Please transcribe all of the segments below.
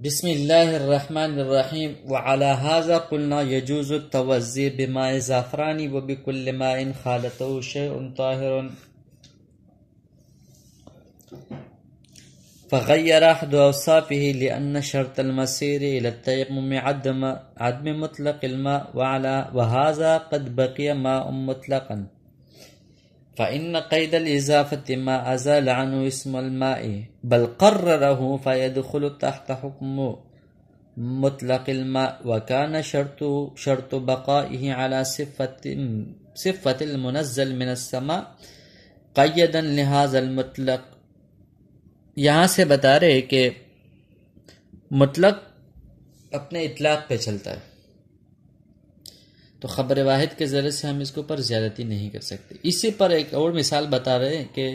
بسم اللہ الرحمن الرحیم وعلى هذا قلنا يجوز التوضي بماء زعفران وبكل ماء خالطه شيء طاهر فغير أحد أوصافه لأن شرط المسير إلى التيمم عدم مطلق الماء وهذا قد بقي ماء مطلقا فإن قيد الإضافة ما أزال عنه اسم الماء بل قرره فيدخل تحت حكم مطلق الماء وكان شرط بقائه على صفة المنزل من السماء قيدا لهذا المطلق. یہاں سے بتا رہے کہ مطلق اپنے اطلاق پہ چلتا ہے تو خبر واحد کے ذریعے سے ہم اس کے اوپر زیادتی نہیں کر سکتے. اسی پر ایک اور مثال بتا رہے ہیں کہ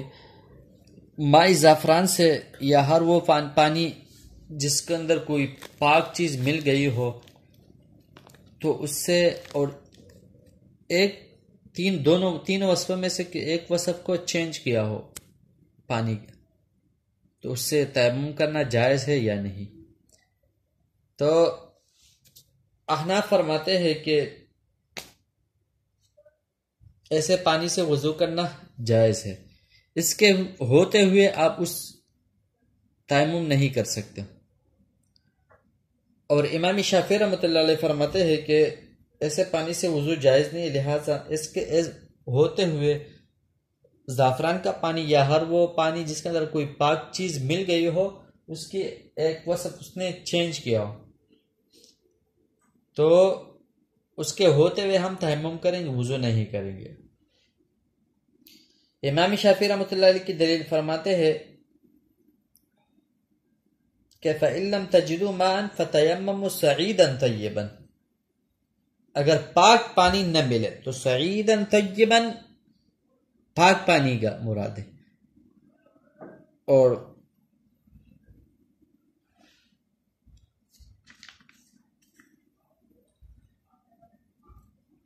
مائی زعفران سے یا ہر وہ پانی جس کے اندر کوئی پاک چیز مل گئی ہو تو اس سے اور تین وصفوں میں سے ایک وصف کو چینج کیا ہو پانی کا تو اس سے تیمم کرنا جائز ہے یا نہیں. تو احناف فرماتے ہیں کہ ایسے پانی سے وضو کرنا جائز ہے، اس کے ہوتے ہوئے آپ اس تیمم نہیں کر سکتے. اور امام شافعی رحمۃ اللہ علیہ فرماتے ہیں کہ ایسے پانی سے وضو جائز نہیں، لہذا اس کے ہوتے ہوئے زعفران کا پانی یا ہر وہ پانی جس کے اندر کوئی پاک چیز مل گئی ہو اس کی ایک وصف اس نے چینج کیا ہو تو اس کے ہوتے ہوئے ہم تیمم کریں گے، وضو نہیں کریں گے. امام شافعی رحمۃ اللہ علیہ کی دلیل فرماتے ہیں کہ فَإِن لَّمْ تَجِدُوا مَاءً فَتَيَمَّمُوا صَعِيدًا طَيِّبًا، اگر پاک پانی نہ ملے تو صعیداً طیباً پاک پانی کا مراد ہے. اور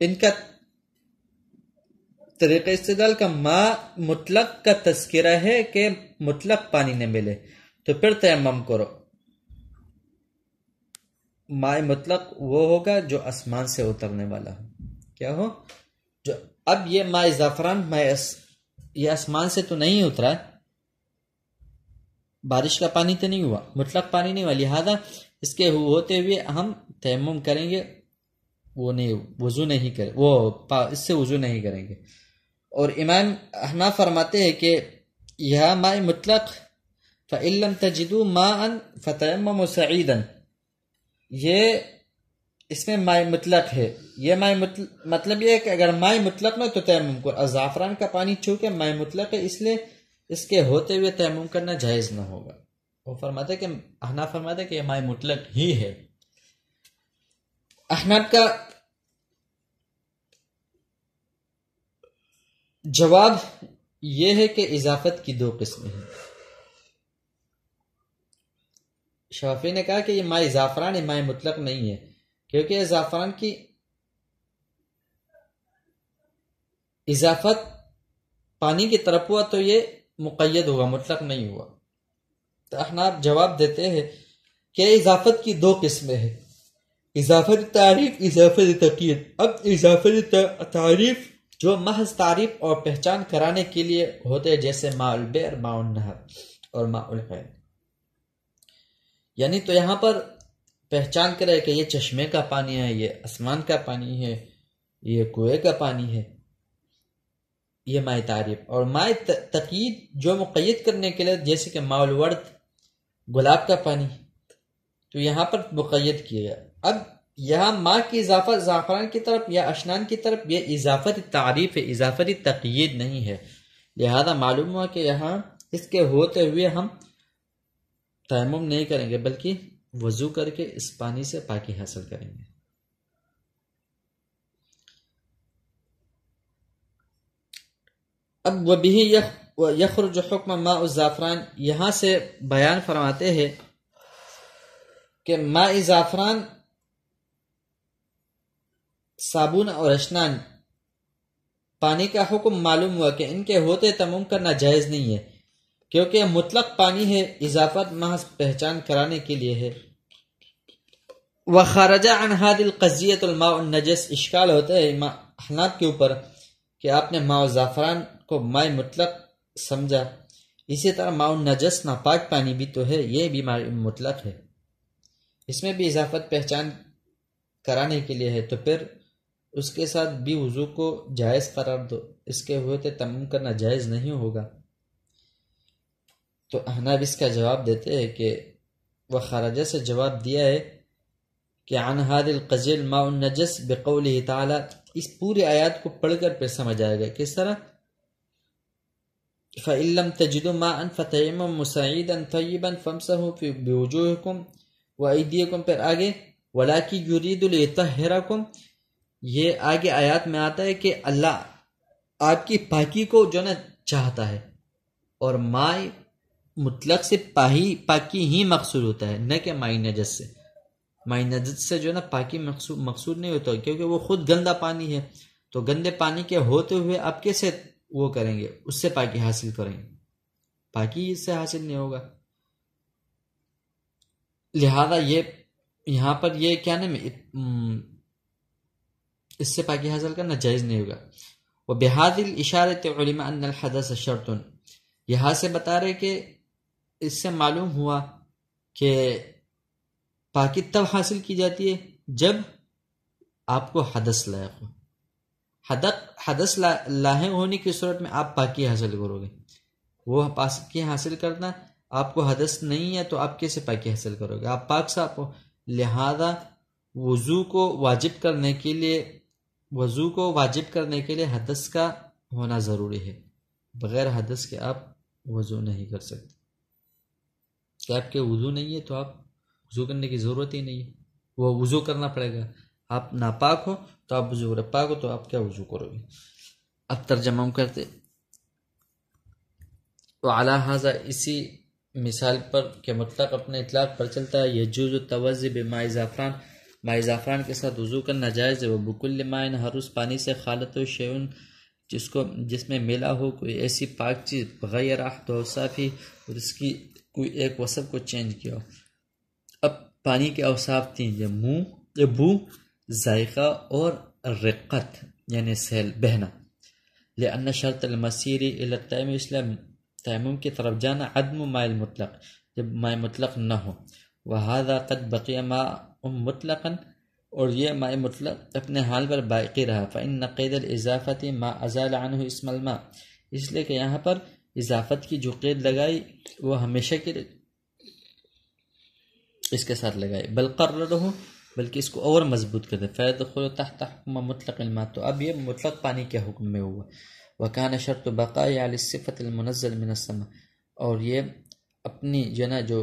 ان کا طریقہ استدلال کا ماء مطلق کا تذکرہ ہے کہ مطلق پانی نہ ملے تو پھر تیمم کرو. ماء مطلق وہ ہوگا جو آسمان سے اترنے والا ہو. کیا ہو؟ جو اب یہ ماء زعفران یہ آسمان سے تو نہیں اترا، بارش کا پانی تو نہیں ہوا، مطلق پانی نہیں ہوا، لہذا اس کے ہوتے ہوئے ہم تیمم کریں گے، وہ نہیں وضو نہیں کریں، وہ اس سے وضو نہیں کریں گے. اور امام احناف فرماتے ہیں کہ یہ ماء مطلق فَإِن لَّمْ تَجِدُوا مَاءً فَتَيَمَّمُوا صَعِيدًا، یہ اس میں ماء مطلق ہے. یہ ماء مطلب یہ ہے کہ اگر ماء مطلق نہ تو تیمم کرو. زعفران کا پانی چونکہ ماء مطلق ہے اس لیے اس کے ہوتے ہوئے تیمم کرنا جائز نہ ہوگا. وہ فرماتے کہ احناف فرماتے کہ یہ ماء مطلق ہی ہے. احناف کا جواب یہ ہے کہ اضافت کی دو قسمیں ہیں. شافعی نے کہا کہ یہ ماء زعفران ماء مطلق نہیں ہے کیونکہ زعفران کی اضافت پانی کی طرف ہوا تو یہ مقید ہوگا، مطلق نہیں ہوا. تو احناف جواب دیتے ہیں کہ اضافت کی دو قسمیں ہیں، اضافت تعریف، اضافت تقید. اب اضافت تعریف جو محض تعریف اور پہچان کرانے کے لیے ہوتے ہیں، جیسے ماء البئر، ماء النہر اور ماء الغیث. یعنی تو یہاں پر پہچان کرے کہ یہ چشمے کا پانی ہے، یہ آسمان کا پانی ہے، یہ کنویں کا پانی ہے، یہ ماء تعریف. اور ماء تقید جو مقید کرنے کے لیے، جیسے کہ ماء الورد گلاب کا پانی، تو یہاں پر مقید کیا گیا. اب یہاں ماء کی اضافت زعفران کی طرف یا اشنان کی طرف یہ اضافت تعریف ہے، اضافت تقید نہیں ہے. لہذا معلوم ہوا کہ یہاں اس کے ہوتے ہوئے ہم تیمم نہیں کریں گے بلکہ وضو کر کے اس پانی سے پاکی حاصل کریں گے. اب وَبِهِ يَخْرُجُ حُكْمَ مَاءُ الزَّعْفَرَانِ، یہاں سے بیان فرماتے ہیں کہ ماء زعفران، صابن اور اشنان پانی کا حکم معلوم ہوا کہ ان کے ہوتے تیمم کرنا جائز نہیں ہے کیونکہ مطلق پانی ہے، اضافت محض پہچان کرانے کے لیے ہے. وخرج عن هذه القضیۃ الماء النجس، اشکال ہوتا ہے احناف کے اوپر کہ آپ نے ماء زعفران کو ماء مطلق سمجھا، اسی طرح ماء النجس ناپاک پانی بھی تو ہے، یہ بھی ماء مطلق ہے، اس میں بھی اضافت پہچان کرانے کے لیے ہے، تو پھر اس کے ساتھ بھی وضو کو جائز قرار دو، اس کے ہوتے تیمم کرنا جائز نہیں ہوگا۔ تو احناف اس کا جواب دیتے ہیں کہ وہ خارجہ سے جواب دیا ہے کہ عن هذه القضیہ الماء النجس بقولہ تعالی، اس پوری آیات کو پڑھ کر پھر سمجھ آئے گا کس طرح، فَإِن لَّمْ تَجِدُوا مَاءً فَتَيَمَّمُوا صَعِيدًا طَيِّبًا فَامْسَحُوا بِوُجُوهِكُمْ وَأَيْدِيكُمْ، پھر آگے وَلَٰكِن يُرِيدُ لِيُطَهِّرَكُمْ، یہ آگے آیات میں آتا ہے کہ اللہ آپ کی پاکی کو جو نا چاہتا ہے، اور ماء مطلق سے پاکی ہی مقصود ہوتا ہے، نہ کہ ماء نجس سے۔ ماء نجس سے جو نا پاکی مقصود نہیں ہوتا، کیونکہ وہ خود گندا پانی ہے، تو گندے پانی کے ہوتے ہوئے آپ کیسے وہ کریں گے، اس سے پاکی حاصل کریں گے، پاکی اس سے حاصل نہیں ہوگا۔ لہذا یہ یہاں پر یہ کیا نام اس سے پاکی حاصل کرنا جائز نہیں ہوگا۔ وبهذه الاشارة علم ان الحدث شرط، یہاں سے بتا رہے کہ اس سے معلوم ہوا کہ پاکی تب حاصل کی جاتی ہے جب آپ کو حدث لاحق ہو، حدث لاحق ہونے کی صورت میں آپ پاکی حاصل کرو گے، وہ پاکی حاصل کرنا آپ کو حدث نہیں ہے تو آپ کیسے پاکی حاصل کرو گے، آپ پاک صاف ہو۔ لہذا وضو کو واجب کرنے کے لیے حدث کا ہونا ضروری ہے، بغیر حدث کے آپ وضو نہیں کر سکتے، کہ آپ کے وضو نہیں ہے تو آپ وضو کرنے کی ضرورت ہی نہیں ہے، وہ وضو کرنا پڑے گا۔ آپ ناپاک ہو تو آپ وضو کرو، پاک ہو تو آپ کیا وضو کرو گے۔ اب ترجمہ ہم کرتے، وعلی ھذا، اسی مثال پر کہ مطلق اپنے اطلاق پر چلتا ہے، یجوز التوضؤ بماء زعفران، ماء زعفران کے ساتھ وضو کرنا جائز ہے، وہ بکل ماء، ہر اس پانی سے، خالط و شیئن، جس میں ملا ہو کوئی ایسی پاک چیز، بغیر احد اوصافی، اور اس کی کوئی ایک وصف کو چینج کیا ہو۔ اب پانی کے اوصاف تین، یہ بو، ذائقہ اور رقت یعنی سیل بہنا۔ لأن شرط المسیر الی التیمم، اس لیے تیمم کی طرف جانا عدم ماء المطلق، جب ماء مطلق نہ ہو، وہذا قد بقی ماء مطلقا، اور یہ ماء مطلق اپنے حال پر باقی رہا، فإن قید الاضافۃ ما ازال عنہ اسم الماء، اس لیے کہ یہاں پر اضافت کی جو قید لگائی وہ ہمیشہ کے اس کے ساتھ لگائی، بل قررہ، بلکہ اس کو اور مضبوط کر دے، فیدخل تحت حکم مطلق الماء، تو اب یہ مطلق پانی کے حکم میں ہوا۔ وکان شرط بقاء علی الصفۃ المنزل من السماء، اور یہ اپنی جو نا جو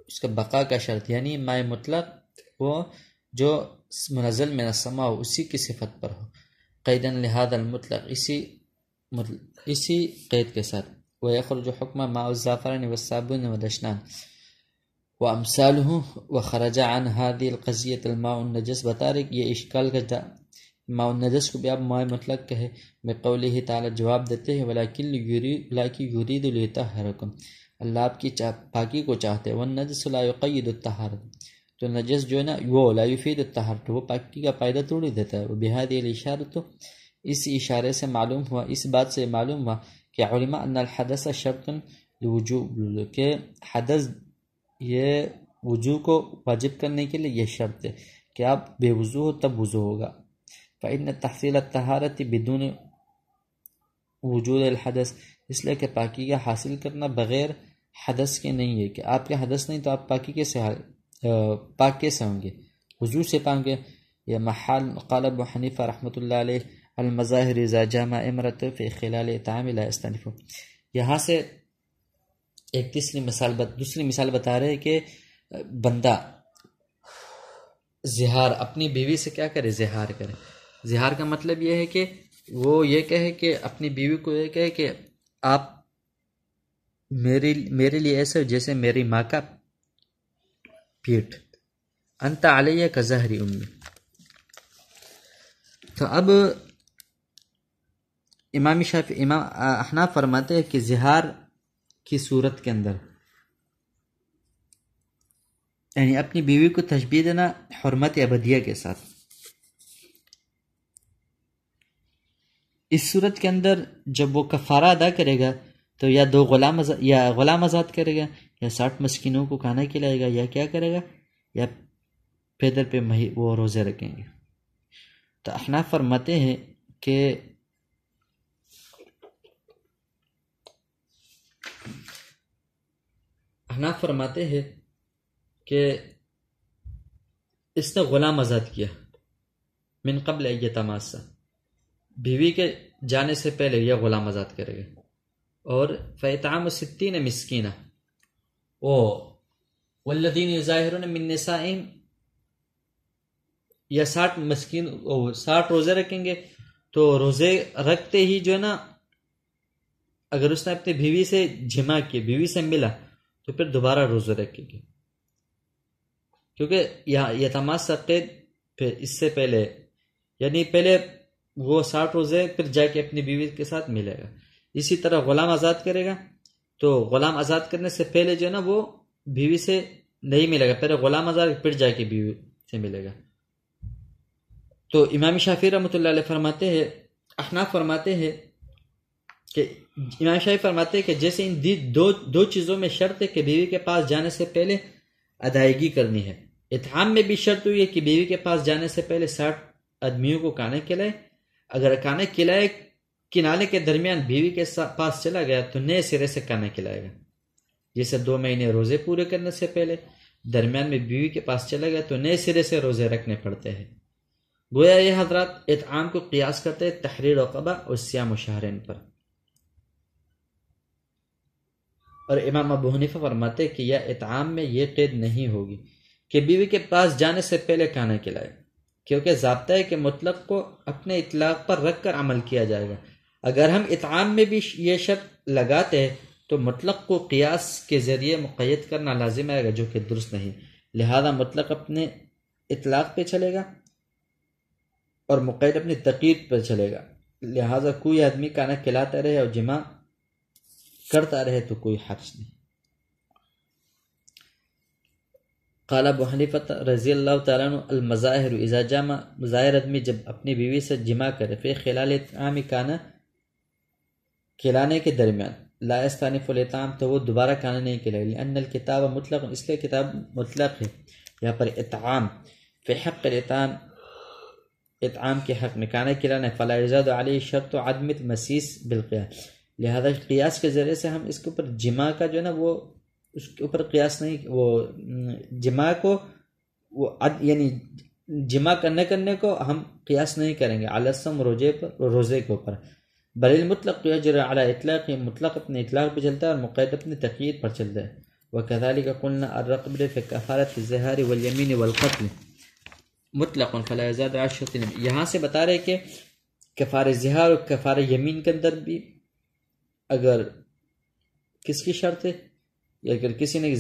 اس کا بقا کا شرط یعنی ماء مطلق وہ جو منزل من السماء اسی کی صفت پر ہو، قیدا لہذا المطلق، اسی قید کے ساتھ، ویخرج حکم ماء الزعفران والصابون والاشنان وامثالہ، وخرج عن هذه القضیۃ الماء النجس، بتا رہے کہ یہ اشکال کا ماء النجس کو بھی آپ ماء مطلق کہے، بقولہ تعالی، جواب دیتے ہیں ولکن یرید لیطہرکم، اللہ آپ کی پاکی کو چاہتے ہیں، والنجس لا یقید الطہارۃ، تو نجس جو ہے نا وہ لا یفید الطہارۃ، وہ پاکی کا فائدہ توڑی دیتا ہے۔ وبہذہ الاشارۃ، اس اشارے سے معلوم ہوا، اس بات سے معلوم ہوا کہ علماء ان الحدث شرط لوجوب، کہ حدث یہ وضو کو واجب کرنے کے لیے یہ شرط ہے کہ آپ بے وضو ہو تب وضو ہوگا۔ فإن تحصیل الطہارۃ بدون وجود الحدث، اس لیے کہ پاکی کا حاصل کرنا بغیر حدث کے نہیں ہے، کہ آپ کے حدث نہیں تو آپ پاکی کیسے پاک کیسے ہوں گے، وضو سے پاک گے۔ یہ محال قال ابو حنیفہ رحمۃ اللہ علیہ، المظاہر اذا جامع امرۃ فی خلال اطعام لا یستنف، یہاں سے ایک دوسری مثال بتا رہے کہ بندہ زہار اپنی بیوی سے کیا کرے، زہار کرے۔ زہار کا مطلب یہ ہے کہ وہ یہ کہے کہ اپنی بیوی کو یہ کہے کہ آپ میرے لیے ایسے جیسے میری ماں کا پیٹ، انت علیہ کا ظہر امی۔ تو اب امام احناف فرماتے ہیں کہ زہار کی صورت کے اندر یعنی اپنی بیوی کو تشبیہ دینا حرمت ابدیہ کے ساتھ. اس صورت کے اندر جب وہ کفارہ ادا کرے گا تو یا غلام آزاد کرے گا، یا 60 مسکینوں کو کھانا کھلائے گا، یا کیا کرے گا، یا پیدر پہ وہ روزے رکھیں گے. تو احناف فرماتے ہیں کہ اس نے غلام آزاد کیا من قبل ان یتماسا، بیوی کے جانے سے پہلے یہ غلام آزاد کرے گا. اور فإطعام 60 مسکینہ والذین یظاہرون من نسائہم، یا 60 مسکین 60 روزے رکھیں گے. تو روزے رکھتے ہی جو ہے نا، اگر اس نے اپنی بیوی سے جمع کیا، بیوی سے ملا، تو پھر دوبارہ روزے رکھیں گے، کیونکہ یتماس قید پھر اس سے پہلے، یعنی پہلے وہ 60 روزے پھر جا کے اپنی بیوی کے ساتھ ملے گا. اسی طرح غلام آزاد کرے گا تو غلام آزاد کرنے سے پہلے جو ہے نا وہ بیوی سے نہیں ملے گا، پہلے غلام آزاد پھر جا کے بیوی سے ملے گا. تو امام شافعی رحمۃ اللہ علیہ فرماتے ہیں، احناف فرماتے ہیں کہ امام شافعی فرماتے ہیں کہ جیسے ان دو چیزوں میں شرط ہے کہ بیوی کے پاس جانے سے پہلے ادائیگی کرنی ہے. اطعام میں بھی شرط ہوئی ہے کہ بیوی کے پاس جانے سے پہلے 60 آدمیوں کو کھانا کھلائے. اگر کھانا کھلائے کنالے کے درمیان بیوی کے پاس چلا گیا تو نئے سرے سے کھانا کھلائے گا. جیسے 2 مہینے روزے پورے کرنے سے پہلے درمیان میں بیوی کے پاس چلا گیا تو نئے سرے سے روزے رکھنے پڑتے ہیں. گویا یہ حضرات اطعام کو قیاس کرتے ہیں تحریر رقبہ اور صیام شہرین پر. اور امام ابو حنیفہ فرماتے ہیں کہ یہ اطعام میں یہ قید نہیں ہوگی کہ بیوی کے پاس جانے سے پہلے کھانا کھلائے، کیونکہ ضابطہ ہے کہ مطلق کو اپنے اطلاق پر رکھ کر عمل کیا جائے گا. اگر ہم اطعام میں بھی یہ شرط لگاتے ہیں تو مطلق کو قیاس کے ذریعے مقید کرنا لازم آئے گا، جو کہ درست نہیں. لہذا مطلق اپنے اطلاق پہ چلے گا اور مقید اپنی تقید پر چلے گا. لہذا کوئی آدمی کھانا کھلاتا رہے اور جمع کرتا رہے تو کوئی حرج نہیں. قال ابو حنیفہ رضی اللہ تعالیٰ عنہ المظاہر اذا جامع، ظاہر آدمی جب اپنی بیوی سے جمع کرے فی خلال اطعام کھانا کھلانے کے درمیان لا یستانف الاطعام، تو وہ دوبارہ کھانا نہیں کھلائے. لأن الکتاب مطلق، اس لیے کتاب مطلق ہے یہاں پر اطعام فی حق الاطعام، اطعام کے حق میں کھانا کھلانا. فلا یزاد علیہ شرط عدم المسیس بالقیاس، لہذا قیاس کے ذریعے سے ہم اس کے اوپر جمع کا جو ہے نا وہ اس کے اوپر قیاس نہیں، وہ جمع کو وہ یعنی جمع کرنے کو ہم قیاس نہیں کریں گے علی الصوم، روزے کے اوپر. بل المطلق یجری علی اطلاق، مطلق اپنے اطلاق پہ چلتا ہے اور مقید اپنے تقیید پر چلتا ہے. وکذلک قلنا الرقب فی کفارۃ الظہار والیمین والقتل مطلق فلا یزاد علی الشرط. یہاں سے بتا رہے کہ کفارہ ظہار اور کفارہ یمین کے اندر بھی اگر کس کی شرط ہے، اگر کسی نے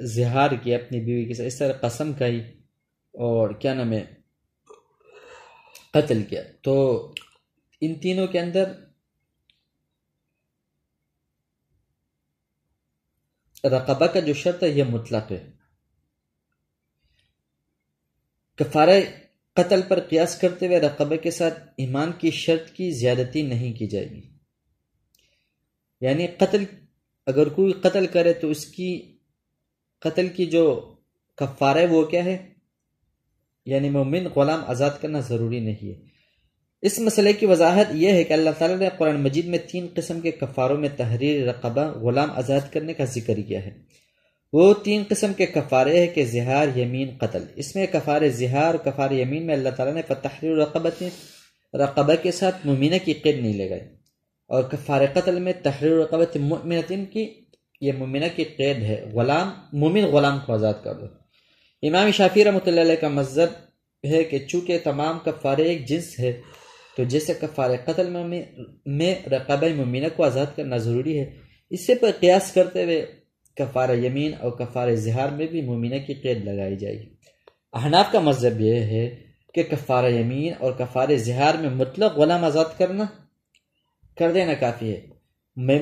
ظہار کیا اپنی بیوی کے ساتھ، اس طرح قسم کھائی اور کیا نام ہے قتل کیا، تو ان تینوں کے اندر رقبہ کا جو شرط ہے یہ مطلق ہے. کفارہ قتل پر قیاس کرتے ہوئے رقبہ کے ساتھ ایمان کی شرط کی زیادتی نہیں کی جائے گی. یعنی قتل، اگر کوئی قتل کرے تو اس کی قتل کی جو کفارہ ہے وہ کیا ہے، یعنی مومن غلام آزاد کرنا ضروری نہیں ہے. اس مسئلے کی وضاحت یہ ہے کہ اللہ تعالیٰ نے قرآن مجید میں 3 قسم کے کفاروں میں تحریر رقبہ، غلام آزاد کرنے کا ذکر کیا ہے. وہ 3 قسم کے کفارے ہیں کہ ظہار، یمین، قتل. اس میں کفارہ ظہار، کفارہ یمین میں اللہ تعالیٰ نے تحریر رقبہ کے ساتھ مومنہ کی قید نہیں لگائی، اور کفارہ قتل میں تحریر رقبۃ مؤمنۃ کی، یہ مومنہ کی قید ہے، مومن غلام کو آزاد کر دو. امام شافعی رحمۃ اللہ علیہ کا مذہب ہے کہ چونکہ تمام کفارے ایک جنس ہے تو جیسے کفارہ قتل میں رقبہ مومنہ کو آزاد کرنا ضروری ہے، اس سے پر قیاس کرتے ہوئے کفارہ یمین اور کفارہ ظہار میں بھی مومنہ کی قید لگائی جائے گی. احناف کا مذہب یہ ہے کہ کفارہ یمین اور کفارہ ظہار میں مطلق غلام آزاد کر دینا کافی ہے،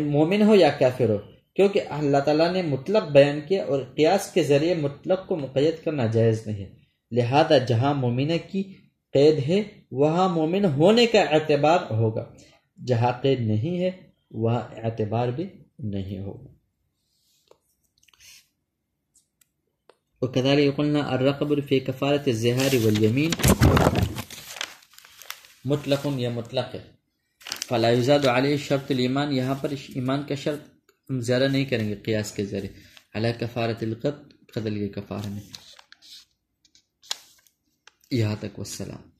مومن ہو یا کافر ہو. کیونکہ اللہ تعالیٰ نے مطلق بیان کیا اور قیاس کے ذریعے مطلق کو مقید کرنا جائز نہیں ہے، لہذا جہاں مومنہ کی قید ہے وہاں مومن ہونے کا اعتبار ہوگا، جہاں قید نہیں ہے وہاں اعتبار بھی نہیں ہوگا۔ وكذلك قلنا الرقب في كفارة الزهار واليمين مطلق یا مطلق ہے، فلا يزاد عليه شرط الایمان، یہاں پر ایمان کا شرط ہم زیادہ نہیں کریں گے قیاس کے ذریعے، علی کفارۃ القتل، قتل کے کفارے میں۔ یہاں تک، والسلام۔